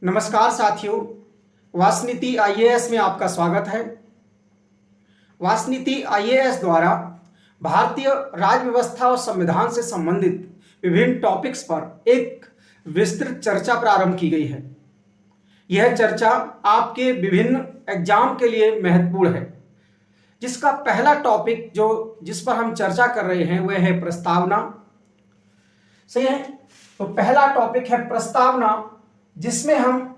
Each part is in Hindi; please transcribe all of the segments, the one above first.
नमस्कार साथियों, वासनीति आईएएस में आपका स्वागत है। वासनीति आईएएस द्वारा भारतीय राज्य व्यवस्था और संविधान से संबंधित विभिन्न टॉपिक्स पर एक विस्तृत चर्चा प्रारंभ की गई है। यह चर्चा आपके विभिन्न एग्जाम के लिए महत्वपूर्ण है। जिसका पहला टॉपिक जिस पर हम चर्चा कर रहे हैं वह है प्रस्तावना। सही है, तो पहला टॉपिक है प्रस्तावना, जिसमें हम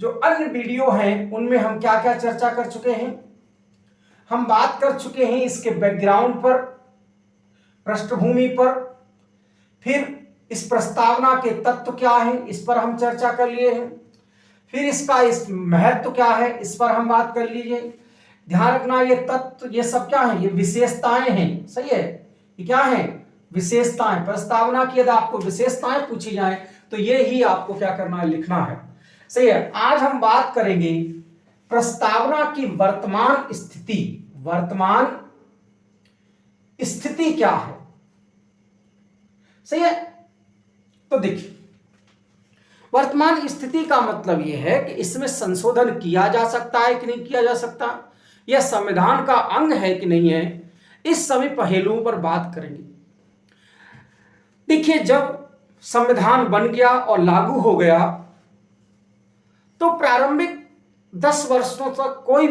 जो अन्य वीडियो हैं उनमें हम क्या क्या चर्चा कर चुके हैं। हम बात कर चुके हैं इसके बैकग्राउंड पर, पृष्ठभूमि पर, फिर इस प्रस्तावना के तत्व क्या हैं इस पर हम चर्चा कर लिए हैं, फिर इसका इस महत्व क्या है इस पर हम बात कर लीजिए। ध्यान रखना, ये तत्व ये सब क्या है, ये विशेषताएं हैं। सही है, ये क्या है, विशेषताएं। प्रस्तावना की यदि आपको विशेषताएं पूछी जाए तो ये ही आपको क्या करना है, लिखना है। सही है, आज हम बात करेंगे प्रस्तावना की वर्तमान स्थिति। वर्तमान स्थिति क्या है। सही है, तो देखिए, वर्तमान स्थिति का मतलब यह है कि इसमें संशोधन किया जा सकता है कि नहीं किया जा सकता, यह संविधान का अंग है कि नहीं है, इस सभी पहलुओं पर बात करेंगे। देखिए, जब संविधान बन गया और लागू हो गया तो प्रारंभिक 10 वर्षों तक कोई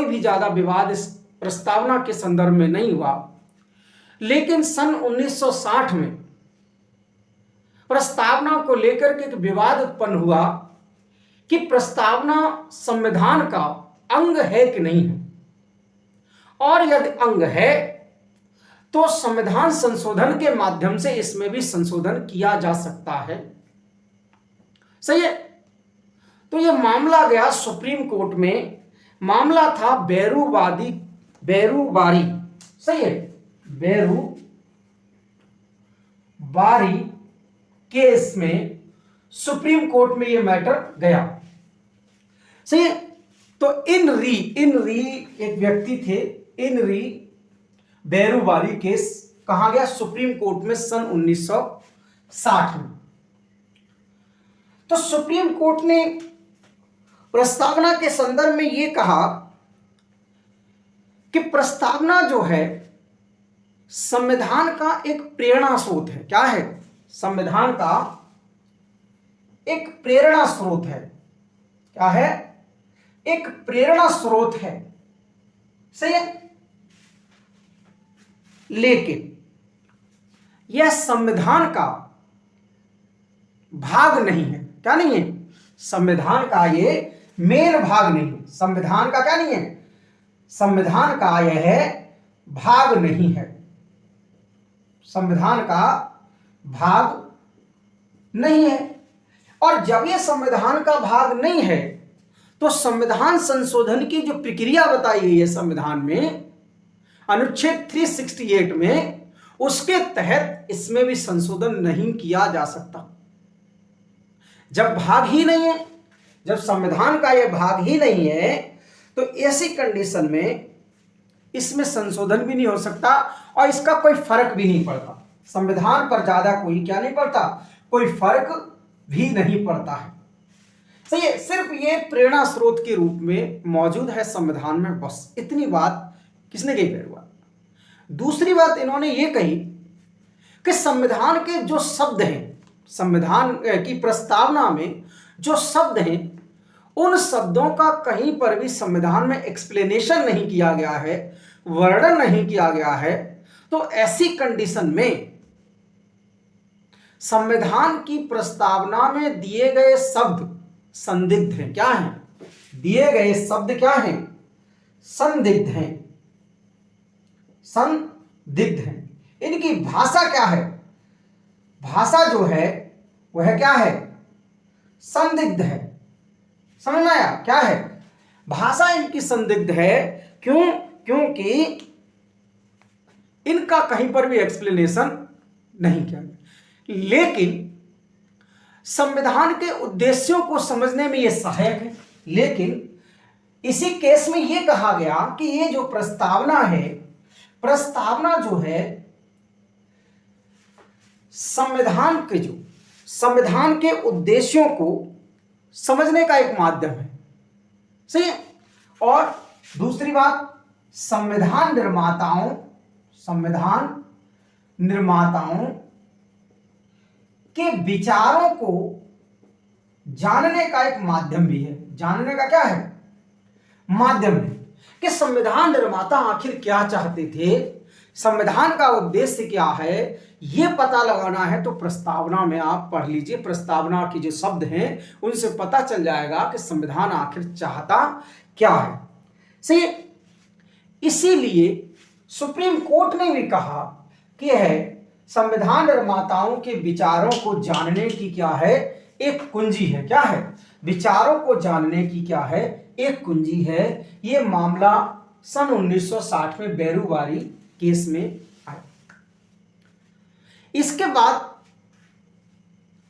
भी ज्यादा विवाद इस प्रस्तावना के संदर्भ में नहीं हुआ। लेकिन सन 1960 में प्रस्तावना को लेकर के एक विवाद उत्पन्न हुआ कि प्रस्तावना संविधान का अंग है कि नहीं है, और यदि अंग है तो संविधान संशोधन के माध्यम से इसमें भी संशोधन किया जा सकता है। सही है, तो यह मामला गया सुप्रीम कोर्ट में। मामला था बेरूबारी। सही है, बेरूबारी केस में सुप्रीम कोर्ट में यह मैटर गया। सही है, तो इनरी एक व्यक्ति थे, इनरी बेरूबारी केस कहां गया, सुप्रीम कोर्ट में सन 1960 में। तो सुप्रीम कोर्ट ने प्रस्तावना के संदर्भ में यह कहा कि प्रस्तावना जो है संविधान का एक प्रेरणा स्रोत है। क्या है, संविधान का एक प्रेरणा स्रोत है। क्या है, एक प्रेरणा स्रोत है। सही है, लेकिन यह संविधान का भाग नहीं है। क्या नहीं है, संविधान का ये मेन भाग नहीं है। संविधान का क्या नहीं है, संविधान का यह भाग नहीं है। संविधान का भाग नहीं है, और जब यह संविधान का भाग नहीं है तो संविधान संशोधन की जो प्रक्रिया बताई गई है संविधान में, अनुच्छेद 368 में, उसके तहत इसमें भी संशोधन नहीं किया जा सकता। जब भाग ही नहीं है, जब संविधान का यह भाग ही नहीं है, तो ऐसी कंडीशन में इसमें संशोधन भी नहीं हो सकता और इसका कोई फर्क भी नहीं पड़ता। संविधान पर ज्यादा कोई क्या नहीं पड़ता, कोई फर्क भी नहीं पड़ता है। सही है, सिर्फ ये प्रेरणा स्रोत के रूप में मौजूद है संविधान में, बस इतनी बात किसने कही, पहलुआ। दूसरी बात इन्होंने ये कही कि संविधान के जो शब्द हैं, संविधान की प्रस्तावना में जो शब्द हैं, उन शब्दों का कहीं पर भी संविधान में एक्सप्लेनेशन नहीं किया गया है, वर्णन नहीं किया गया है। तो ऐसी कंडीशन में संविधान की प्रस्तावना में दिए गए शब्द संदिग्ध हैं। क्या हैं, दिए गए शब्द क्या हैं, संदिग्ध हैं। संदिग्ध हैं, इनकी भाषा क्या है, भाषा जो है वह क्या है, संदिग्ध है। समझ में आया, क्या है, भाषा इनकी संदिग्ध है। क्यों, क्योंकि इनका कहीं पर भी एक्सप्लेनेशन नहीं किया गया। लेकिन संविधान के उद्देश्यों को समझने में यह सहायक है। लेकिन इसी केस में यह कहा गया कि ये जो प्रस्तावना है, प्रस्तावना जो है संविधान के उद्देश्यों को समझने का एक माध्यम है, सही है। और दूसरी बात, संविधान निर्माताओं के विचारों को जानने का एक माध्यम भी है। जानने का क्या है? माध्यम है कि संविधान निर्माता आखिर क्या चाहते थे, संविधान का उद्देश्य क्या है, यह पता लगाना है तो प्रस्तावना में आप पढ़ लीजिए। प्रस्तावना की जो शब्द हैं उनसे पता चल जाएगा कि संविधान आखिर चाहता क्या है, सही है। इसीलिए सुप्रीम कोर्ट ने भी कहा कि है संविधान निर्माताओं के विचारों को जानने की क्या है, एक कुंजी है। क्या है? विचारों को जानने की क्या है, एक कुंजी है। यह मामला सन 1960 में बेरूवारी केस में आया। इसके बाद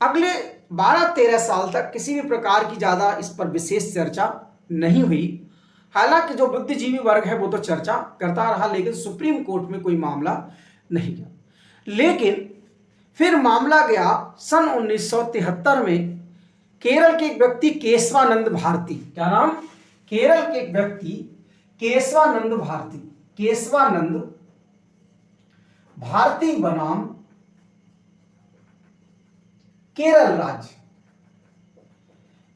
अगले 12-13 साल तक किसी भी प्रकार की ज्यादा इस पर विशेष चर्चा नहीं हुई। हालांकि जो बुद्धिजीवी वर्ग है वो तो चर्चा करता रहा, लेकिन सुप्रीम कोर्ट में कोई मामला नहीं गया। लेकिन फिर मामला गया सन 1973 में। केरल के एक व्यक्ति केशवानंद भारती, क्या नाम? केरल के एक व्यक्ति केशवानंद भारती बनाम केरल राज्य।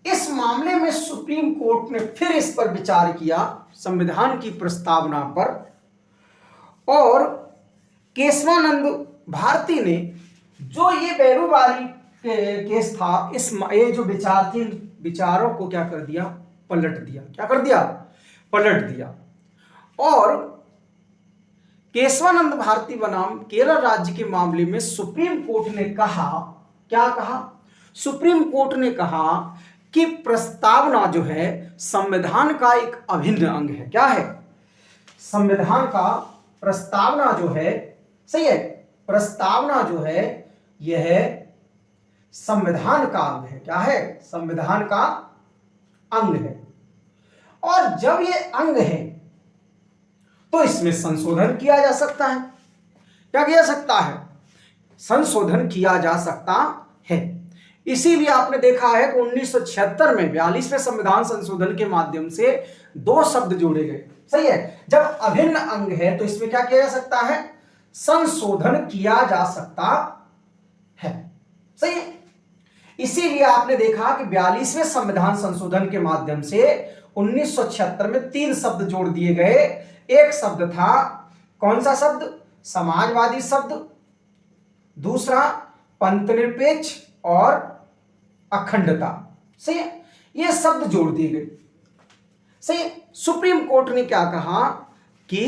इस मामले में सुप्रीम कोर्ट ने फिर इस पर विचार किया, संविधान की प्रस्तावना पर, और केशवानंद भारती ने जो ये बेरूवारी केस था, ये जो विचार थे, विचारों को क्या कर दिया? पलट दिया। क्या कर दिया? पलट दिया। और केशवानंद भारती बनाम केरल राज्य के मामले में सुप्रीम कोर्ट ने कहा, क्या कहा? सुप्रीम कोर्ट ने कहा कि प्रस्तावना जो है संविधान का एक अभिन्न अंग है। क्या है? संविधान का प्रस्तावना जो है, सही है, प्रस्तावना जो है यह संविधान का अंग है। क्या है? संविधान का अंग है। और जब यह अंग है तो इसमें संशोधन किया जा सकता है। क्या किया सकता है? संशोधन किया जा सकता है। इसीलिए आपने देखा है कि 1976 में 42वें संविधान संशोधन के माध्यम से 2 शब्द जोड़े गए, सही है। जब अभिन्न अंग है तो इसमें क्या किया जा सकता है? संशोधन किया जा सकता है, सही है। इसीलिए आपने देखा कि 42वें संविधान संशोधन के माध्यम से 1976 में 3 शब्द जोड़ दिए गए। एक शब्द था, कौन सा शब्द? समाजवादी शब्द। दूसरा पंथनिरपेक्ष और अखंडता, सही है। ये शब्द जोड़ दिए गए, सही है। सुप्रीम कोर्ट ने क्या कहा कि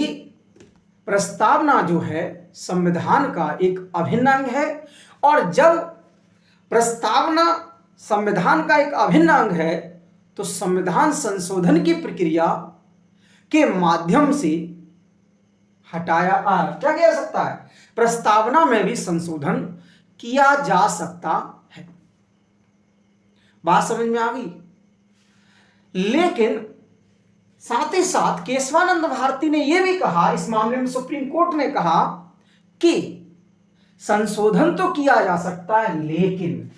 प्रस्तावना जो है संविधान का एक अभिन्न अंग है, और जब प्रस्तावना संविधान का एक अभिन्न अंग है तो संविधान संशोधन की प्रक्रिया के माध्यम से हटाया क्या किया जा सकता है? प्रस्तावना में भी संशोधन किया जा सकता है। बात समझ में आ गई? लेकिन साथ ही साथ केशवानंद भारती ने यह भी कहा, इस मामले में सुप्रीम कोर्ट ने कहा कि संशोधन तो किया जा सकता है, लेकिन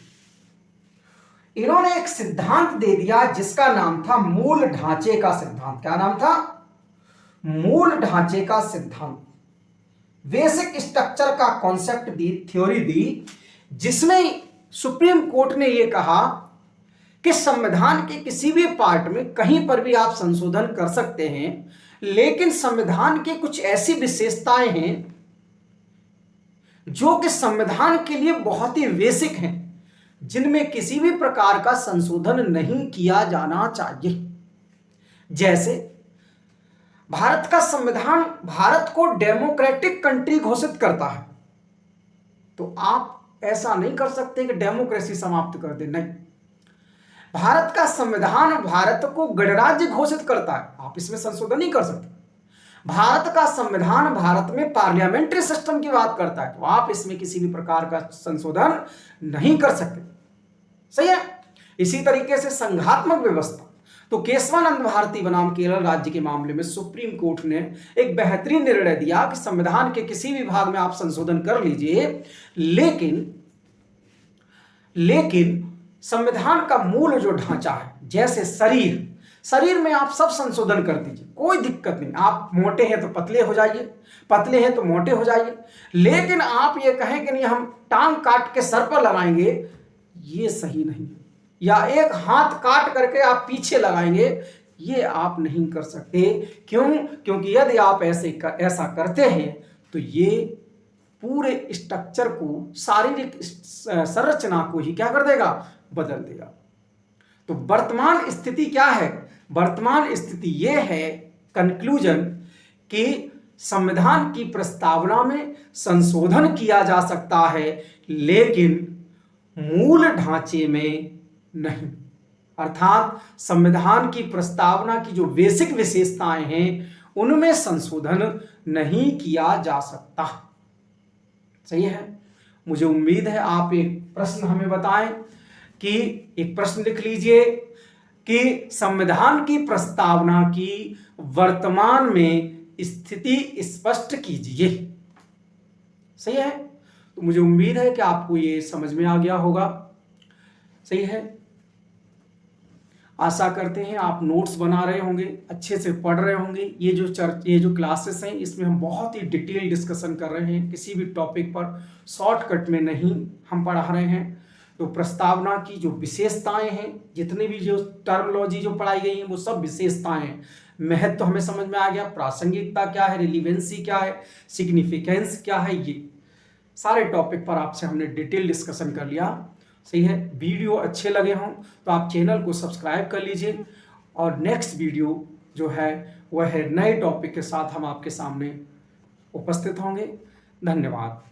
इन्होंने एक सिद्धांत दे दिया जिसका नाम था मूल ढांचे का सिद्धांत। क्या नाम था? मूल ढांचे का सिद्धांत। बेसिक स्ट्रक्चर का कॉन्सेप्ट दी, थ्योरी दी, जिसमें सुप्रीम कोर्ट ने यह कहा कि संविधान के किसी भी पार्ट में कहीं पर भी आप संशोधन कर सकते हैं, लेकिन संविधान की कुछ ऐसी विशेषताएं हैं जो कि संविधान के लिए बहुत ही बेसिक हैं, जिनमें किसी भी प्रकार का संशोधन नहीं किया जाना चाहिए। जैसे भारत का संविधान भारत को डेमोक्रेटिक कंट्री घोषित करता है, तो आप ऐसा नहीं कर सकते कि डेमोक्रेसी समाप्त कर दे, नहीं। भारत का संविधान भारत को गणराज्य घोषित करता है, आप इसमें संशोधन नहीं कर सकते। भारत का संविधान भारत में पार्लियामेंट्री सिस्टम की बात करता है, तो आप इसमें किसी भी प्रकार का संशोधन नहीं कर सकते, सही है। इसी तरीके से संघात्मक व्यवस्था, तो केशवानंद भारती बनाम केरल राज्य के मामले में सुप्रीम कोर्ट ने एक बेहतरीन निर्णय दिया कि संविधान के किसी भी भाग में आप संशोधन कर लीजिए, लेकिन संविधान का मूल जो ढांचा है, जैसे शरीर में आप सब संशोधन कर दीजिए, कोई दिक्कत नहीं। आप मोटे हैं तो पतले हो जाइए, पतले हैं तो मोटे हो जाइए, लेकिन आप ये कहें कि नहीं हम टांग काट के सर पर लगाएंगे, ये सही नहीं है। या एक हाथ काट करके आप पीछे लगाएंगे, ये आप नहीं कर सकते। क्यों? क्योंकि यदि आप ऐसा करते हैं तो ये पूरे स्ट्रक्चर को, शारीरिक संरचना को ही क्या कर देगा, बदल देगा। तो वर्तमान स्थिति क्या है? वर्तमान स्थिति यह है, कंक्लूजन, कि संविधान की प्रस्तावना में संशोधन किया जा सकता है, लेकिन मूल ढांचे में नहीं। अर्थात संविधान की प्रस्तावना की जो बेसिक विशेषताएं हैं उनमें संशोधन नहीं किया जा सकता। सही है। मुझे उम्मीद है आप एक प्रश्न हमें बताएं, कि एक प्रश्न लिख लीजिए कि संविधान की प्रस्तावना की वर्तमान में स्थिति स्पष्ट कीजिए। सही है। तो मुझे उम्मीद है कि आपको ये समझ में आ गया होगा। सही है। आशा करते हैं आप नोट्स बना रहे होंगे, अच्छे से पढ़ रहे होंगे। ये जो क्लासेस हैं इसमें हम बहुत ही डिटेल डिस्कशन कर रहे हैं, किसी भी टॉपिक पर शॉर्टकट में नहीं हम पढ़ा रहे हैं। तो प्रस्तावना की जो विशेषताएं हैं, जितनी भी जो टर्मोलॉजी जो पढ़ाई गई है वो सब विशेषताएं हैं। महत्व तो हमें समझ में आ गया, प्रासंगिकता क्या है, रिलीवेंसी क्या है, सिग्निफिकेंस क्या है, ये सारे टॉपिक पर आपसे हमने डिटेल डिस्कशन कर लिया। सही है। वीडियो अच्छे लगे हों तो आप चैनल को सब्सक्राइब कर लीजिए, और नेक्स्ट वीडियो जो है वह है नए टॉपिक के साथ हम आपके सामने उपस्थित होंगे। धन्यवाद।